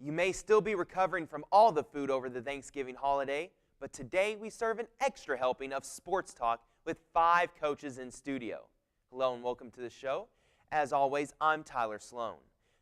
You may still be recovering from all the food over the Thanksgiving holiday, but today we serve an extra helping of sports talk with 5 coaches in studio. Hello and welcome to the show. As always, I'm Tyler Sloan.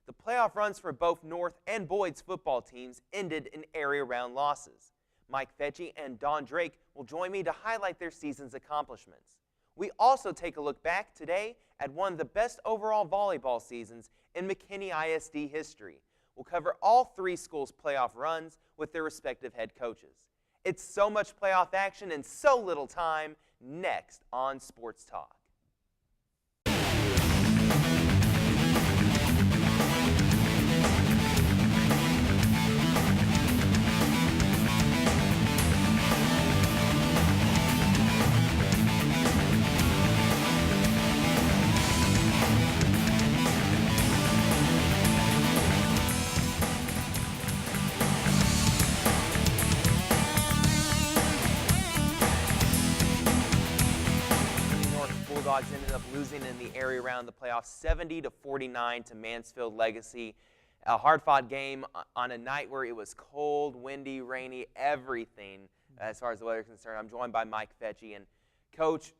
The playoff runs for both North and Boyd's football teams ended in area round losses. Mike Fecci and Don Drake will join me to highlight their season's accomplishments. We also take a look back today at one of the best overall volleyball seasons in McKinney ISD history. We'll cover all 3 schools' playoff runs with their respective head coaches. It's so much playoff action and so little time next on Sports Talk. Bulldogs ended up losing in the area round the playoffs 70-49 to Mansfield Legacy. A hard-fought game on a night where it was cold, windy, rainy, everything as far as the weather is concerned. I'm joined by Mike Fecci. And Coach,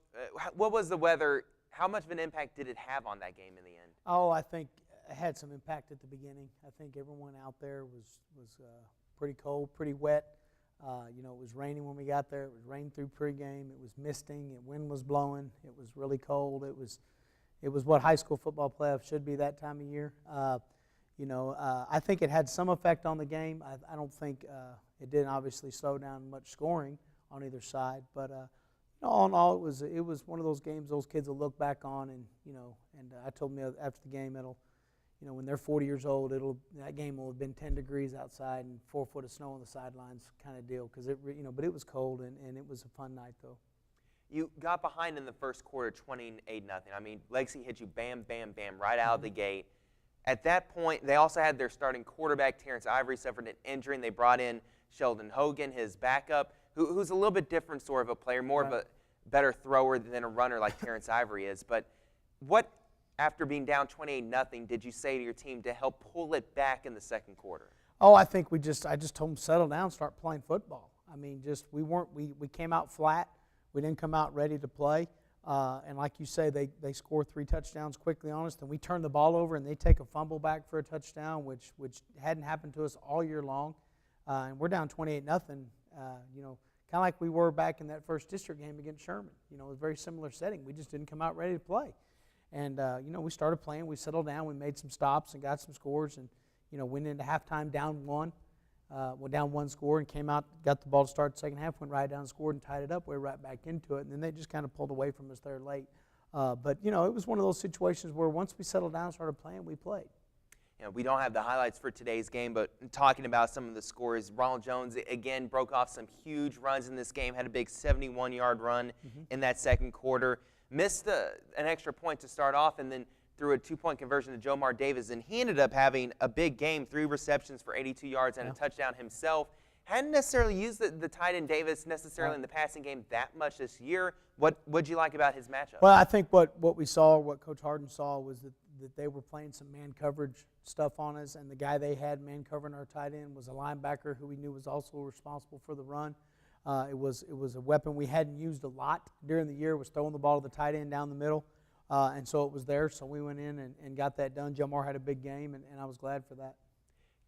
what was the weather? How much of an impact did it have on that game in the end? Oh, I think it had some impact at the beginning. I think everyone out there was pretty cold, pretty wet. It was raining when we got there. It was rain through pregame. It was misting. The wind was blowing. It was really cold. It was what high school football playoffs should be that time of year. I think it had some effect on the game. I don't think it didn't obviously slow down much scoring on either side. But all in all, it was one of those games those kids will look back on, and I told them after the game when they're 40 years old, that game will have been 10 degrees outside and 4 foot of snow on the sidelines kind of deal. But it was cold and it was a fun night though. You got behind in the first quarter, 28-0. I mean, Legacy hit you bam, bam, bam right out of the gate. At that point, they also had their starting quarterback, Terrence Ivory, suffered an injury, and they brought in Sheldon Hogan, his backup, who's a little bit different sort of a player, more of a better thrower than a runner like Terrence Ivory is. But what, after being down 28-0, did you say to your team to help pull it back in the second quarter? Oh, I think I just told them settle down, start playing football. I mean, we came out flat. We didn't come out ready to play. And like you say, they score 3 touchdowns quickly on us. Then we turn the ball over and they take a fumble back for a touchdown, which hadn't happened to us all year long. And we're down 28-0. Kind of like we were back in that first district game against Sherman. It was a very similar setting. We just didn't come out ready to play. And, we started playing. We settled down. We made some stops and got some scores and, went into halftime down 1. Down 1 score and came out, got the ball to start the second half, went right down, scored and tied it up. We were right back into it. And then they just kind of pulled away from us there late. But it was one of those situations where once we settled down and started playing, we played. We don't have the highlights for today's game, but talking about some of the scores, Ronald Jones, again, broke off some huge runs in this game, had a big 71-yard run in that second quarter. Missed an extra point to start off and then threw a 2-point conversion to Jomar Davis, and he ended up having a big game, 3 receptions for 82 yards and a touchdown himself. Hadn't necessarily used the tight end Davis necessarily in the passing game that much this year. What'd you like about his matchup? Well, I think what we saw, what Coach Harden saw, was that they were playing some man coverage stuff on us, and the guy they had man covering our tight end was a linebacker who we knew was also responsible for the run. It was a weapon we hadn't used a lot during the year, was throwing the ball to the tight end down the middle. And so it was there, so we went in and got that done. Jomar had a big game, and I was glad for that.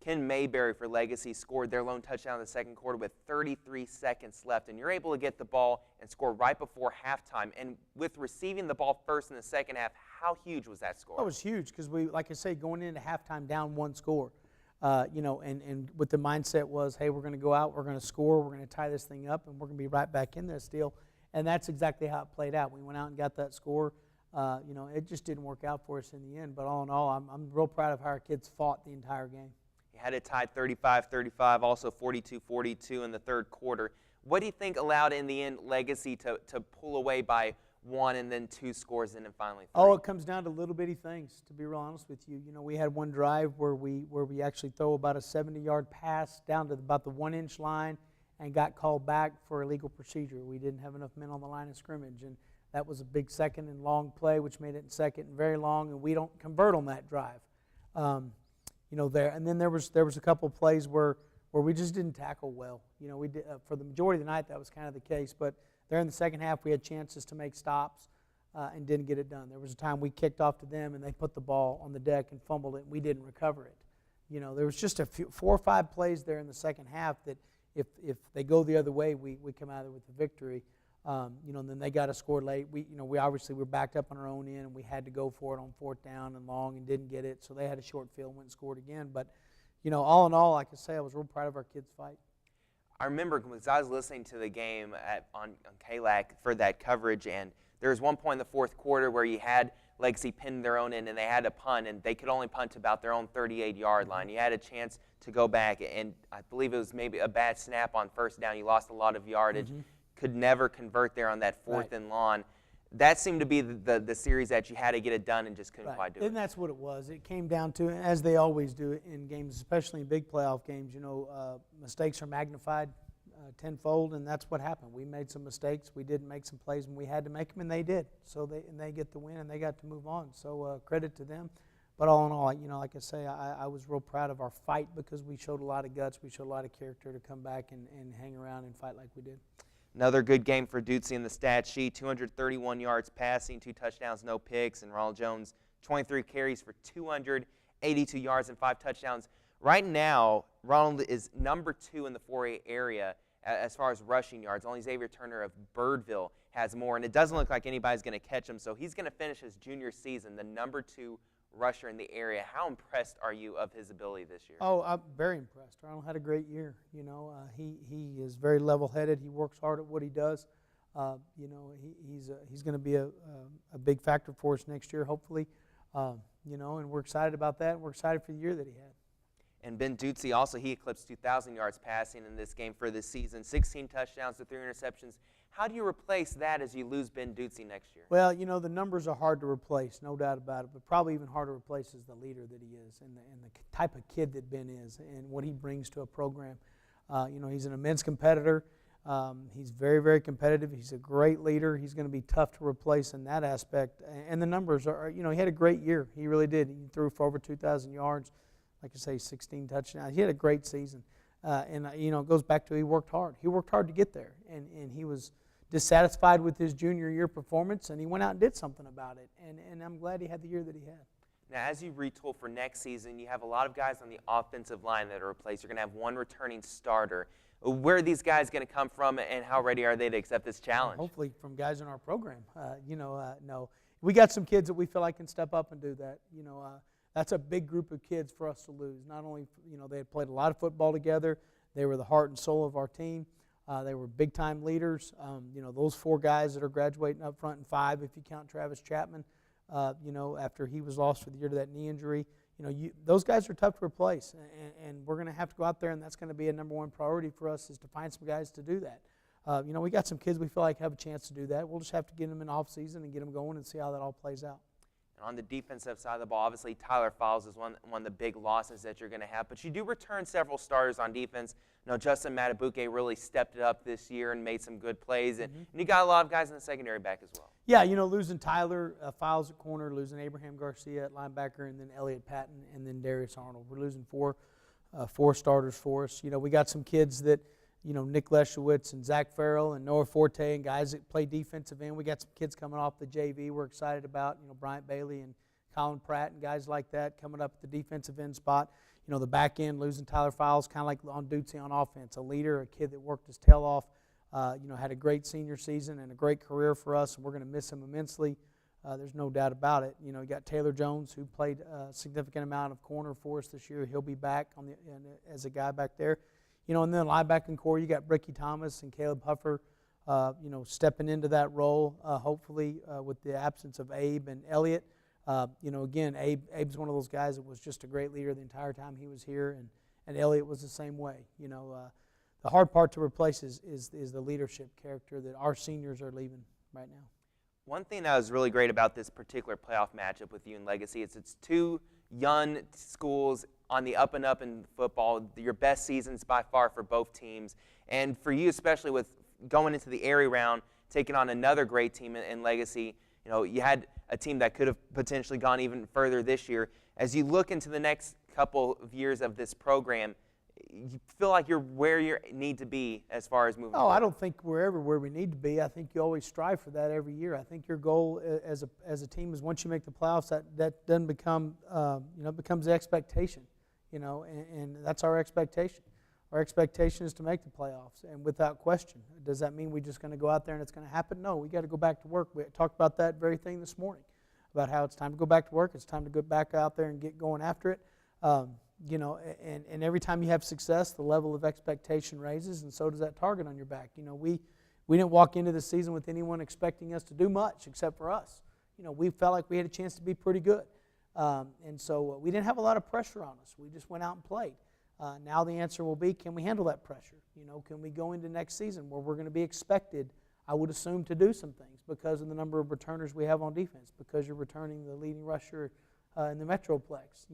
Ken Mayberry for Legacy scored their lone touchdown in the second quarter with 33 seconds left, and you're able to get the ball and score right before halftime. And with receiving the ball first in the second half, how huge was that score? It was huge because we, like I say, going into halftime down 1 score, and what the mindset was, hey, we're going to go out, we're going to score, we're going to tie this thing up, and we're going to be right back in this deal. And that's exactly how it played out. We went out and got that score. It just didn't work out for us in the end. But all in all, I'm real proud of how our kids fought the entire game. You had it tied 35-35, also 42-42 in the third quarter. What do you think allowed, in the end, Legacy to pull away by 1 and then 2 scores and then finally 3? Oh, it comes down to little bitty things, to be real honest with you. We had one drive where we actually throw about a 70-yard pass down to about the 1-inch line and got called back for illegal procedure. We didn't have enough men on the line of scrimmage, and that was a big second and long play, which made it second and very long, and we don't convert on that drive. there. And then there was a couple of plays where we just didn't tackle well. We did, for the majority of the night that was kind of the case. But there in the second half we had chances to make stops and didn't get it done. There was a time we kicked off to them and they put the ball on the deck and fumbled it and we didn't recover it. There was just 4 or 5 plays there in the second half that if they go the other way, we come out of it with the victory. And then they got a score late. We obviously were backed up on our own end, and we had to go for it on 4th down and long and didn't get it. So they had a short field, went and scored again. But, all in all, like I say, I was real proud of our kids' fight. I remember because I was listening to the game on KLAC for that coverage, and there was one point in the 4th quarter where you had Legacy pinned their own end, and they had to punt, and they could only punt to about their own 38-yard line. You had a chance to go back, and I believe it was maybe a bad snap on 1st down. You lost a lot of yardage. Mm-hmm. Could never convert there on that 4th and long. That seemed to be the series that you had to get it done and just couldn't quite do it. And that's what it was. It came down to, as they always do in games, especially in big playoff games, mistakes are magnified tenfold, and that's what happened. We made some mistakes. We didn't make some plays, and we had to make them, and they did. So they get the win, and they got to move on. So credit to them. But all in all, like I say, I was real proud of our fight because we showed a lot of guts. We showed a lot of character to come back and hang around and fight like we did. Another good game for Ducey in the stat sheet, 231 yards passing, 2 touchdowns, no picks, and Ronald Jones, 23 carries for 282 yards and 5 touchdowns. Right now, Ronald is number 2 in the 4A area as far as rushing yards. Only Xavier Turner of Birdville has more, and it doesn't look like anybody's going to catch him, so he's going to finish his junior season the number 2 rusher in the area. How impressed are you of his ability this year? Oh, I'm very impressed. Ronald had a great year. He is very level-headed. He works hard at what he does. He's going to be a big factor for us next year, hopefully. And we're excited about that. And we're excited for the year that he had. And Ben Ducey also, he eclipsed 2,000 yards passing in this game for this season, 16 touchdowns to 3 interceptions. How do you replace that as you lose Ben Ducey next year? Well, the numbers are hard to replace, no doubt about it, but probably even harder to replace is the leader that he is and the type of kid that Ben is and what he brings to a program. He's an immense competitor. He's very, very competitive. He's a great leader. He's going to be tough to replace in that aspect. And the numbers are, he had a great year. He really did. He threw for over 2,000 yards. Like I say, 16 touchdowns. He had a great season. It goes back to he worked hard. He worked hard to get there. And he was dissatisfied with his junior year performance, and he went out and did something about it. And I'm glad he had the year that he had. Now, as you retool for next season, you have a lot of guys on the offensive line that are replaced. You're going to have one returning starter. Where are these guys going to come from, and how ready are they to accept this challenge? Hopefully from guys in our program. No. We got some kids that we feel like can step up and do that. That's a big group of kids for us to lose. Not only, they had played a lot of football together. They were the heart and soul of our team. They were big-time leaders. Those 4 guys that are graduating up front, and 5 if you count Travis Chapman, after he was lost for the year to that knee injury. Those guys are tough to replace, and we're going to have to go out there, and that's going to be a number 1 priority for us is to find some guys to do that. We got some kids we feel like have a chance to do that. We'll just have to get them in off-season and get them going and see how that all plays out. And on the defensive side of the ball, obviously Tyler Fowles is one of the big losses that you're going to have. But you do return several starters on defense. Justin Matabuke really stepped it up this year and made some good plays. And you got a lot of guys in the secondary back as well. Yeah, losing Tyler Fowles at corner, losing Abraham Garcia at linebacker, and then Elliott Patton, and then Darius Arnold. We're losing four starters for us. We got some kids that, Nick Leschowitz and Zach Farrell and Noah Forte and guys that play defensive end. We got some kids coming off the JV we're excited about, Bryant Bailey and Colin Pratt and guys like that coming up at the defensive end spot. The back end, losing Tyler Fowles, kind of like on Ducey on offense, a leader, a kid that worked his tail off, had a great senior season and a great career for us, and we're going to miss him immensely. There's no doubt about it. You got Taylor Jones, who played a significant amount of corner for us this year. He'll be back as a guy back there. And then linebacking core, you got Bricky Thomas and Caleb Huffer, stepping into that role, hopefully with the absence of Abe and Elliott. Again, Abe's one of those guys that was just a great leader the entire time he was here, and Elliott was the same way. The hard part to replace is the leadership character that our seniors are leaving right now. One thing that was really great about this particular playoff matchup with you and Legacy is it's 2 young schools on the up and up in football, your best seasons by far for both teams. And for you, especially with going into the area round, taking on another great team in Legacy, you had a team that could have potentially gone even further this year. As you look into the next couple of years of this program, you feel like you're where you need to be as far as moving forward? I don't think we're everywhere we need to be. I think you always strive for that every year. I think your goal as a team is once you make the playoffs, that then becomes the expectation, and that's our expectation. Our expectation is to make the playoffs, and without question. Does that mean we're just going to go out there and it's going to happen? No, we got to go back to work. We talked about that very thing this morning, about how it's time to go back to work. It's time to go back out there and get going after it. And every time you have success, the level of expectation raises, and so does that target on your back. We didn't walk into the season with anyone expecting us to do much except for us. We felt like we had a chance to be pretty good. And so we didn't have a lot of pressure on us. We just went out and played. Now the answer will be, can we handle that pressure? Can we go into next season where we're going to be expected, I would assume, to do some things because of the number of returners we have on defense, because you're returning the leading rusher in the Metroplex,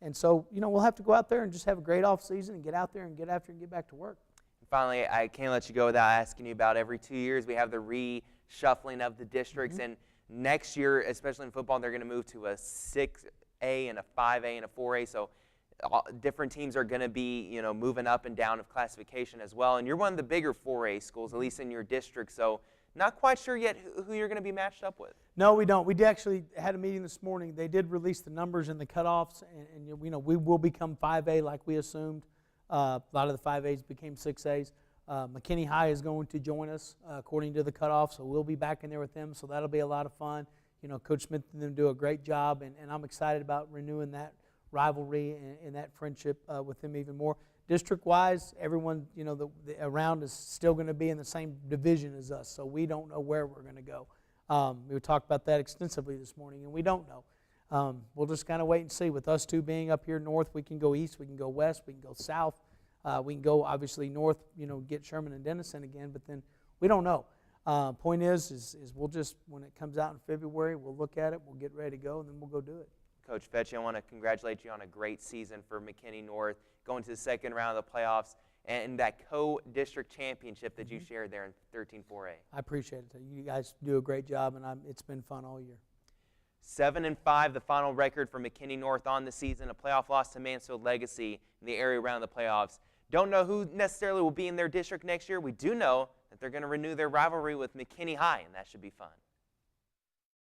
And so, we'll have to go out there and just have a great offseason and get out there and get after and get back to work. Finally, I can't let you go without asking you about every 2 years we have the reshuffling of the districts. And next year, especially in football, they're going to move to a 6A and a 5A and a 4A. So different teams are going to be, moving up and down of classification as well. And you're one of the bigger 4A schools, at least in your district. So not quite sure yet who you're going to be matched up with. No, we don't. We actually had a meeting this morning. They did release the numbers and the cutoffs, and we will become 5A like we assumed. A lot of the 5As became 6As. McKinney High is going to join us according to the cutoff, so we'll be back in there with them. So that'll be a lot of fun. Coach Smith and them do a great job, and I'm excited about renewing that rivalry and that friendship with them even more. District-wise, everyone, around is still going to be in the same division as us, so we don't know where we're going to go. We talked about that extensively this morning, and we don't know. We'll just kind of wait and see. With us two being up here north, we can go east, we can go west, we can go south. We can go, obviously, north, get Sherman and Denison again, but then we don't know. Point is we'll just, when it comes out in February, we'll look at it, we'll get ready to go, and then we'll go do it. Coach Fecci, I want to congratulate you on a great season for McKinney North, going to the second round of the playoffs, and that co-district championship that you shared there in 13-4A. I appreciate it. You guys do a great job, and it's been fun all year. 7-5, the final record for McKinney North on the season, a playoff loss to Mansfield Legacy in the area around the playoffs. Don't know who necessarily will be in their district next year. We do know that they're going to renew their rivalry with McKinney High, and that should be fun.